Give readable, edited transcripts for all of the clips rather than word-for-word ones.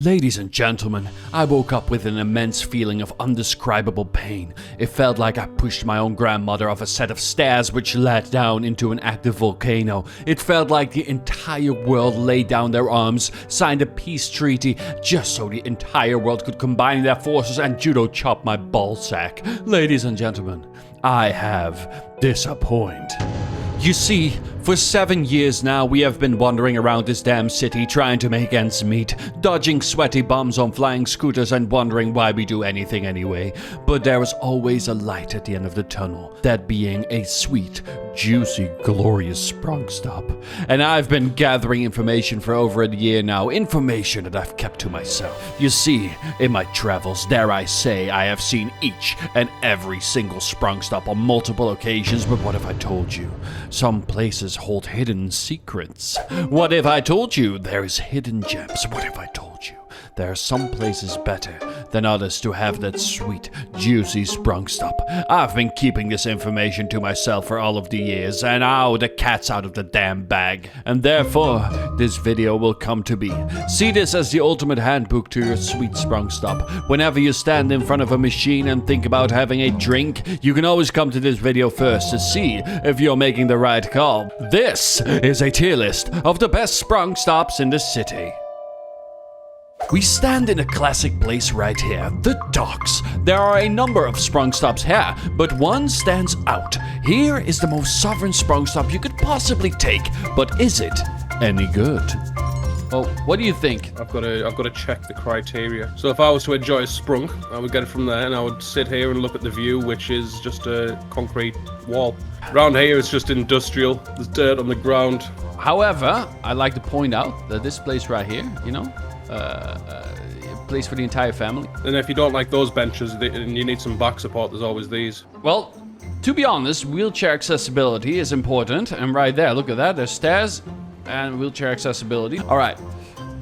Ladies and gentlemen, I woke up with an immense feeling of undescribable pain. It felt like I pushed my own grandmother off a set of stairs which led down into an active volcano. It felt like the entire world laid down their arms, signed a peace treaty, just so the entire world could combine their forces and judo chop my ballsack. Ladies and gentlemen, I have disappointed. You see, for 7 years now, we have been wandering around this damn city trying to make ends meet, dodging sweaty bums on flying scooters and wondering why we do anything anyway. But there was always a light at the end of the tunnel, that being a sweet, juicy, glorious Sprunk stop. And I've been gathering information for over a year now, information that I've kept to myself. You see, in my travels, dare I say, I have seen each and every single Sprunk stop on multiple occasions, but what if I told you? Some places hold hidden secrets. What if I told you there is hidden gems? What if I told you there are some places better than others to have that sweet, juicy Sprunk stop? I've been keeping this information to myself for all of the years, and now the cat's out of the damn bag. And therefore, this video will come to be. See this as the ultimate handbook to your sweet Sprunk stop. Whenever you stand in front of a machine and think about having a drink, you can always come to this video first to see if you're making the right call. This is a tier list of the best Sprunk stops in the city. We stand in a classic place right here, the docks. There are a number of Sprunk stops here, but one stands out. Here is the most sovereign Sprunk stop you could possibly take, but is it any good? Well, what do you think? I've got to check the criteria. So if I was to enjoy a Sprunk, I would get it from there, and I would sit here and look at the view, which is just a concrete wall. Around here, it's just industrial. There's dirt on the ground. However, I'd like to point out that this place right here, you know, a place for the entire family. And if you don't like those benches and you need some back support, there's always these. Well, to be honest, wheelchair accessibility is important. And right there, look at that. There's stairs and wheelchair accessibility. All right.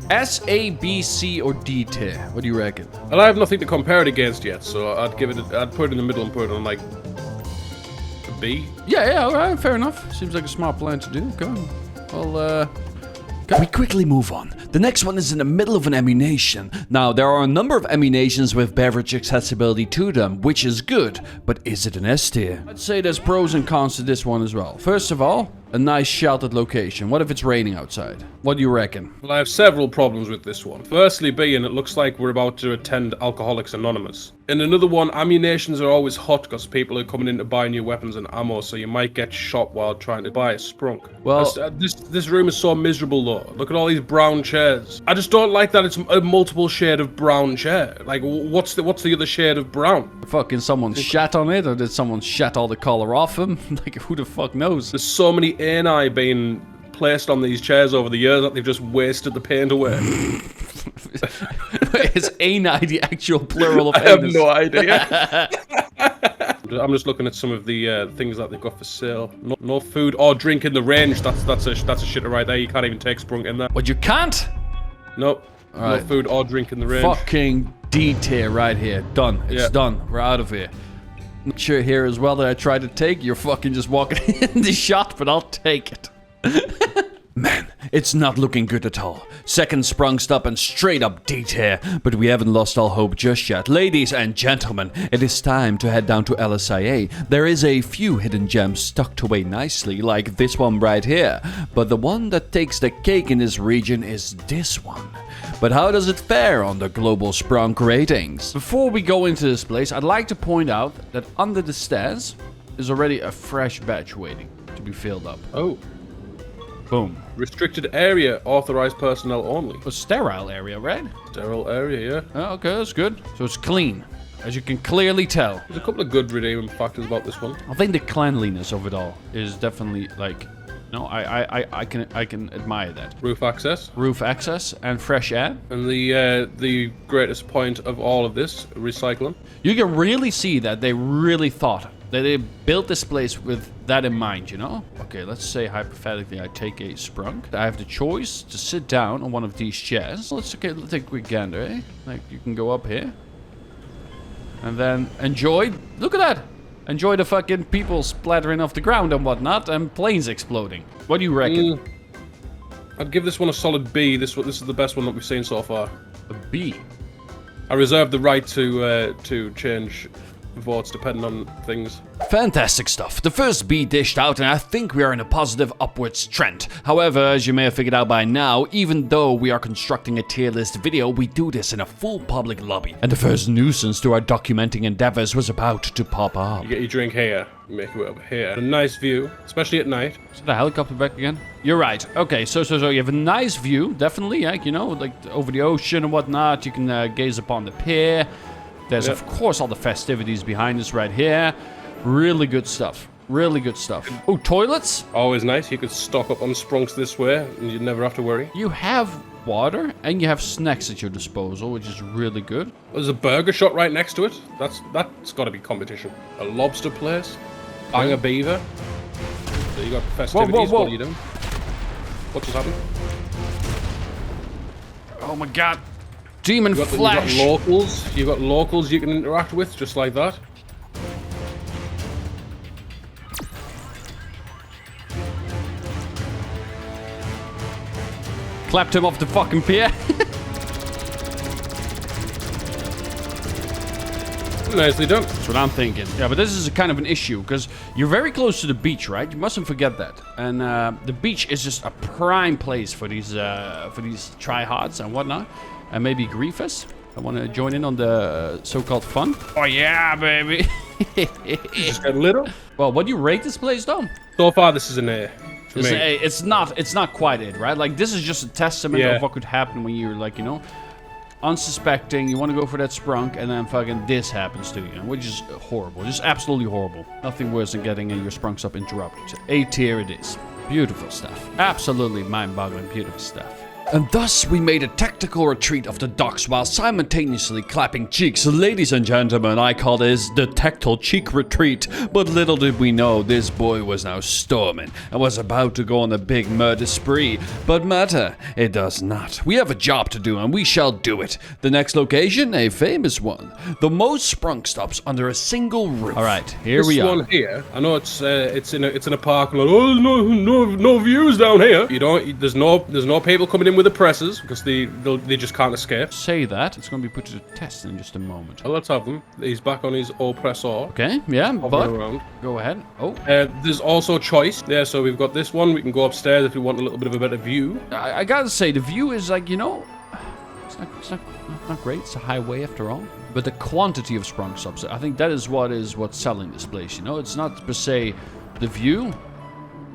S, A, B, C, or D tier? What do you reckon? And I have nothing to compare it against yet, so I'd put it in the middle and put it on like a B. Yeah, all right, fair enough. Seems like a smart plan to do. Go on. Well, we quickly move on. The next one is in the middle of an Ammunation. Now, there are a number of Ammunations with beverage accessibility to them, which is good, but is it an S tier? I'd say there's pros and cons to this one as well. First of all, a nice sheltered location. What if it's raining outside? What do you reckon? Well, I have several problems with this one. Firstly being, it looks like we're about to attend Alcoholics Anonymous. In another one, Ammunations are always hot because people are coming in to buy new weapons and ammo, so you might get shot while trying to buy a Sprunk. Well, this room is so miserable though. Look at all these brown chairs. I just don't like that it's a multiple shade of brown chair. Like, what's the other shade of brown? Fucking someone shat on it, or did someone shat all the color off him? Like, who the fuck knows? There's so many ani being placed on these chairs over the years that they've just wasted the paint away. Is ani the actual plural of I have anus? no idea. I'm just looking at some of the things that they've got for sale. No food or drink in the range. That's a shitter right there. You can't even take Sprunk in there. What, you can't? Nope. Right. No food or drink in the range. Fucking D tier right here. Done. It's done. We're out of here. Sure here as well that I tried to take. You're fucking just walking in the shot, but I'll take it. Man, it's not looking good at all. Second Sprunk stop and straight up D tier, but we haven't lost all hope just yet. Ladies and gentlemen, it is time to head down to LSIA. There is a few hidden gems tucked away nicely, like this one right here, but the one that takes the cake in this region is this one. But how does it fare on the global Sprunk ratings? Before we go into this place, I'd like to point out that under the stairs is already a fresh batch waiting to be filled up. Oh. Boom. Restricted area, authorized personnel only. A sterile area, right? Sterile area, yeah. Oh, okay, that's good. So it's clean, as you can clearly tell. There's a couple of good redeeming factors about this one. I think the cleanliness of it all is definitely like, no, I can admire that. Roof access. Roof access and fresh air. And the greatest point of all of this, recycling. You can really see that they really thought that they built this place with that in mind, you know? Okay, let's say hypothetically I take a Sprunk. I have the choice to sit down on one of these chairs. Let's take a quick gander, eh? Like, you can go up here. And then enjoy. Look at that! Enjoy the fucking people splattering off the ground and whatnot, and planes exploding. What do you reckon? I'd give this one a solid B. This is the best one that we've seen so far. A B. I reserve the right to change votes depending on things. Fantastic stuff. The first B dished out, and I think we are in a positive upwards trend. However, as you may have figured out by now, even though we are constructing a tier list video, we do this in a full public lobby. And the first nuisance to our documenting endeavors was about to pop up. You get your drink here, you make it over here. A nice view, especially at night. Is the helicopter back again? You're right. Okay, so you have a nice view, definitely, like, you know, like over the ocean and whatnot. You can gaze upon the pier. There's, of course, all the festivities behind us right here. Really good stuff. Really good stuff. Oh, toilets? Always nice. You could stock up on Sprunks this way, and you'd never have to worry. You have water, and you have snacks at your disposal, which is really good. There's a burger shop right next to it. That's got to be competition. A lobster place. Bang a beaver. So you got festivities. Whoa. What are you doing? What just happened? Oh my god. Demon Flash. You got locals you can interact with, just like that. Clapped him off the fucking pier. Nicely done. That's what I'm thinking. Yeah, but this is a kind of an issue, because you're very close to the beach, right? You mustn't forget that. And the beach is just a prime place for these tryhards and whatnot. And maybe griefers. I want to join in on the so-called fun. Oh yeah, baby. Just got a little. Well, what do you rate this place, though? So far, this is an A. For me. It's not quite it, right? Like, this is just a testament of what could happen when you're, like, you know, unsuspecting. You want to go for that sprunk, and then fucking this happens to you, which is horrible. Just absolutely horrible. Nothing worse than getting your sprunks up interrupted. A tier it is. Beautiful stuff. Absolutely mind-boggling beautiful stuff. And thus we made a tactical retreat of the docks while simultaneously clapping cheeks. Ladies and gentlemen, I call this the tactile cheek retreat. But little did we know this boy was now storming and was about to go on a big murder spree. But matter, it does not. We have a job to do and we shall do it. The next location, a famous one. The most sprunk stops under a single roof. Alright, here we are. This one here, I know it's in a parking lot. Oh, no views down here. There's no people coming in with the presses because they just can't escape. Say that. It's going to be put to the test in just a moment. Well, let's have them. He's back on his oppressor. Okay, yeah, but go ahead. Oh. There's also choice. Yeah, so we've got this one. We can go upstairs if we want a little bit of a better view. I gotta say, the view is like, you know, it's not great. It's a highway after all. But the quantity of sprunk stops, I think that is what's selling this place, you know? It's not per se the view,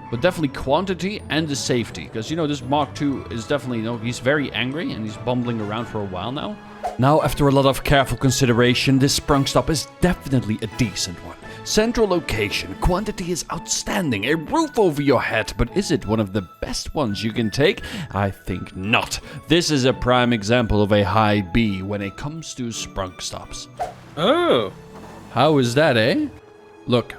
but definitely quantity and the safety. Because, you know, this Mark II is definitely, you know, he's very angry and he's bumbling around for a while now. Now, after a lot of careful consideration, this sprunk stop is definitely a decent one. Central location, quantity is outstanding, a roof over your head, but is it one of the best ones you can take? I think not. This is a prime example of a high B when it comes to sprunk stops. Oh. How is that, eh? Look.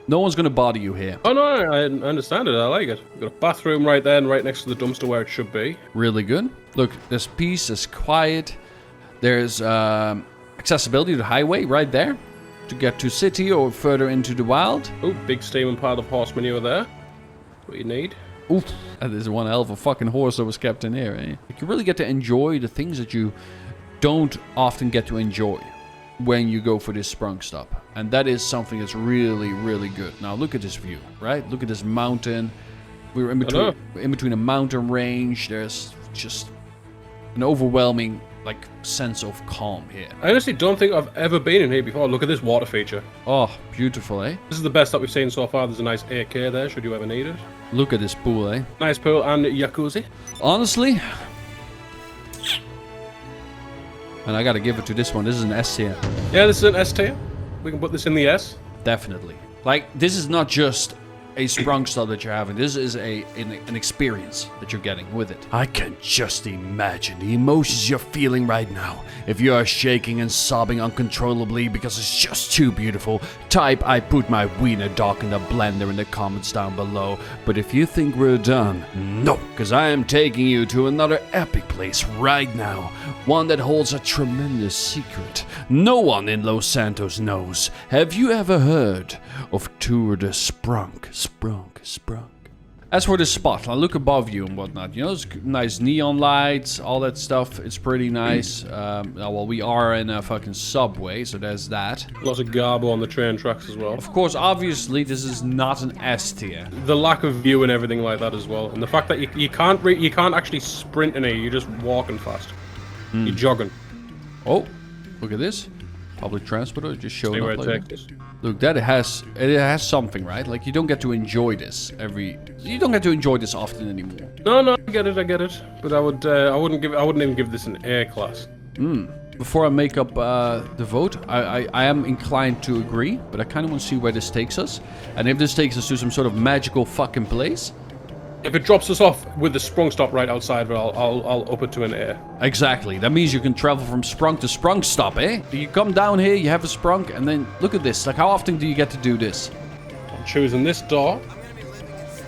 No one's gonna bother you here. Oh no, I understand it. I like it. We've got a bathroom right there and right next to the dumpster where it should be. Really good. Look, there's peace, there's quiet. There's accessibility to the highway right there to get to city or further into the wild. Oh, big steaming pile of horse manure there. What you need. Oof, that is one hell of a fucking horse that was kept in here, eh? You really get to enjoy the things that you don't often get to enjoy when you go for this sprunk stop. And that is something that's really, really good. Now look at this view, right? Look at this mountain. We're in between a mountain range. There's just an overwhelming sense of calm here. I honestly don't think I've ever been in here before. Look at this water feature. Oh, beautiful, eh? This is the best that we've seen so far. There's a nice AK there, should you ever need it. Look at this pool, eh? Nice pool and jacuzzi. Honestly, and I gotta give it to this one. This is an S tier. Yeah, this is an S tier. We can put this in the S. Definitely. Like, this is not just a sprunk stop that you're having. This is an experience that you're getting with it. I can just imagine the emotions you're feeling right now. If you are shaking and sobbing uncontrollably because it's just too beautiful, type "I put my wiener dog in the blender" in the comments down below. But if you think we're done, no, because I am taking you to another epic place right now. One that holds a tremendous secret no one in Los Santos knows. Have you ever heard of Tour de Sprunk? Sprunk. As for the spot, I'll look above you and whatnot. You know, it's nice neon lights, all that stuff. It's pretty nice. Well, we are in a fucking subway, so there's that. Lots of garbo on the train tracks as well. Of course, obviously, this is not an S tier. The lack of view and everything like that as well, and the fact that you can't actually sprint in here. You're just walking fast. You're jogging. Oh, look at this. Public transport just showing up like that. Takes. Look, that it has something, right? Like you don't get to enjoy this often anymore. No, I get it. But I wouldn't even give this an A class. Before I make up the vote, I am inclined to agree, but I kind of want to see where this takes us. And if this takes us to some sort of magical fucking place. If it drops us off with the Sprunk stop right outside, I'll up it to an A. Exactly. That means you can travel from Sprunk to Sprunk stop, eh? You come down here, you have a Sprunk, and then look at this. Like, how often do you get to do this? I'm choosing this door.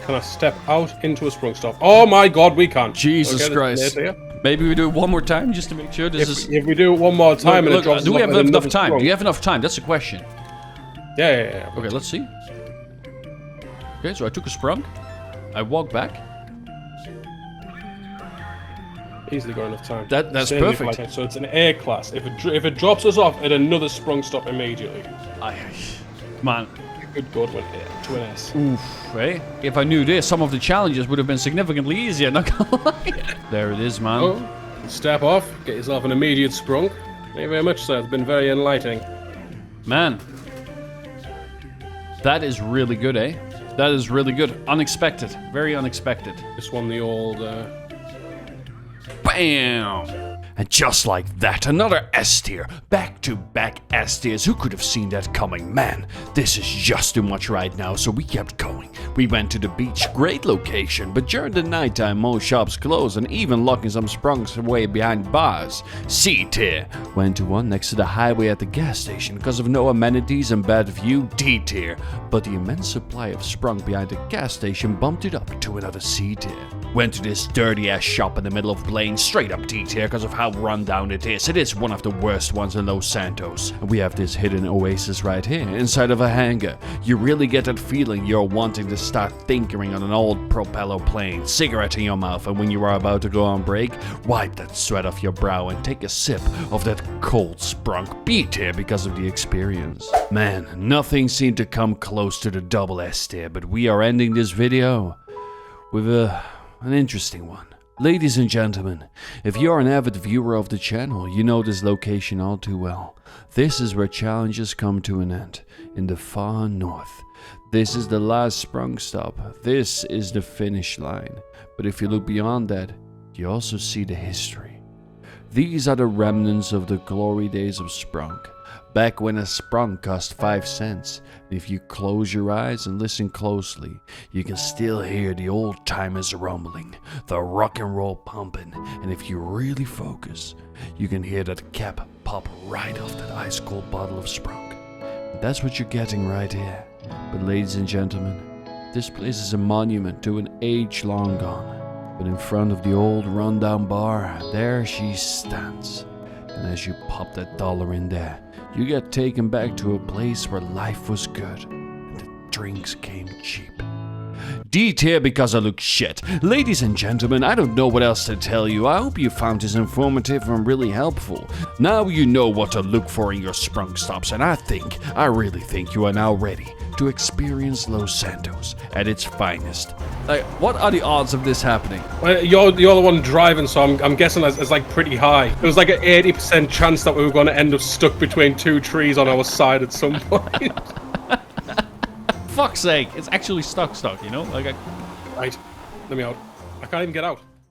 Can I step out into a Sprunk stop? Oh my god, we can't. Jesus Christ. Maybe we do it one more time just to make sure this is... If we do it one more time and it drops do we have enough time? Sprunk. Do you have enough time? That's the question. Yeah. Okay, let's see. Okay, so I took a Sprunk. I walk back. Easily got enough time. That's perfect. So it's an A class. If it drops us off at another Sprunk stop immediately, man, it could go to an S. Oof, eh? If I knew this, some of the challenges would have been significantly easier. Not gonna lie. There it is, man. Oh, step off, get yourself an immediate Sprunk. Thank you very much, sir. It's been very enlightening. Man, that is really good, eh? That is really good. Unexpected. Very unexpected. This one, the old... BAM! And just like that, another S tier. Back-to-back S tiers. Who could have seen that coming? Man, this is just too much right now, so we kept going. We went to the beach, great location, but during the nighttime most shops closed and even locking some Sprunks away behind bars. C tier. Went to one next to the highway at the gas station because of no amenities and bad view. D tier. But the immense supply of Sprunk behind the gas station bumped it up to another C tier. Went to this dirty ass shop in the middle of Blaine, straight up D tier because of how run down it is. It is one of the worst ones in Los Santos. And we have this hidden oasis right here inside of a hangar. You really get that feeling you're wanting to start tinkering on an old propeller plane, cigarette in your mouth, and when you are about to go on break, wipe that sweat off your brow and take a sip of that cold Sprunk. B tier because of the experience. Man, nothing seemed to come close to the double S tier, but we are ending this video with an interesting one. Ladies and gentlemen, if you're an avid viewer of the channel, you know this location all too well. This is where challenges come to an end, in the far north. This is the last Sprunk stop. This is the finish line. But if you look beyond that, you also see the history. These are the remnants of the glory days of Sprunk. Back when a Sprunk cost 5 cents, and if you close your eyes and listen closely, you can still hear the old timers rumbling, the rock and roll pumping, and if you really focus, you can hear that cap pop right off that ice cold bottle of Sprunk. And that's what you're getting right here. But ladies and gentlemen, this place is a monument to an age long gone. But in front of the old rundown bar, there she stands. And as you pop that dollar in there, you get taken back to a place where life was good and the drinks came cheap. D tier because I look shit. Ladies and gentlemen, I don't know what else to tell you. I hope you found this informative and really helpful. Now you know what to look for in your Sprunk stops, and I really think you are now ready to experience Los Santos at its finest. Like, what are the odds of this happening? Well, you're the one driving, so I'm guessing it's like pretty high. There was like an 80% chance that we were going to end up stuck between two trees on our side at some point. Fuck's sake, it's actually stuck, you know? Like, Right, let me out. I can't even get out.